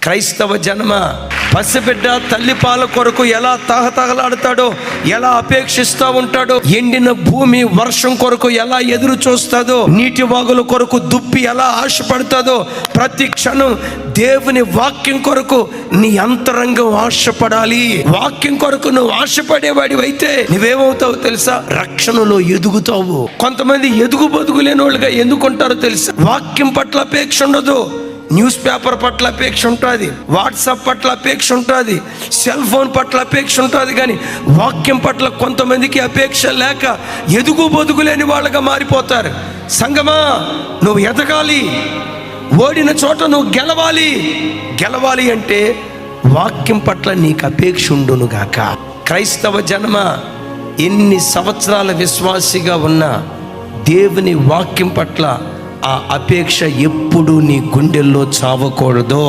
క్రైస్తవ జన్మ పసిబిడ్డ తల్లి పాల కొరకు ఎలా తహతహలాడతాడో, ఎలా అపేక్షిస్తూ ఉంటాడో, ఎండిన భూమి వర్షం కొరకు ఎలా ఎదురు చూస్తాదో, నీటి వాగుల కొరకు దుప్పి ఎలా ఆశపడుతుందో, ప్రతి క్షణం దేవుని వాక్యం కొరకు నీ అంతరంగం ఆశపడాలి. వాక్యం కొరకు నువ్వు ఆశపడేవాడివి అయితే నువ్వేమవుతావు తెలుసా? రక్షణలో ఎదుగుతావు. కొంతమంది ఎదుగు బతుకు లేని వాళ్ళుగా ఎందుకుంటారో తెలుసా? వాక్యం పట్ల అపేక్ష ఉండదు, న్యూస్ పేపర్ పట్ల అపేక్ష ఉంటుంది, వాట్సాప్ పట్ల అపేక్ష ఉంటుంది, సెల్ ఫోన్ పట్ల అపేక్ష ఉంటుంది. కానీ వాక్యం పట్ల కొంతమందికి అపేక్ష లేక ఎదుగు బతుకు లేని వాళ్ళగా మారిపోతారు. సంగమా, నువ్వు ఎదగాలి, ఓడిన చోట నువ్వు గెలవాలి అంటే వాక్యం పట్ల నీకు అపేక్ష ఉండునుగాక. క్రైస్తవ జన్మ ఎన్ని సంవత్సరాల విశ్వాసిగా ఉన్నా దేవుని వాక్యం పట్ల ఆ అపేక్ష ఎప్పుడు నీ గుండెల్లో చావకూడదు.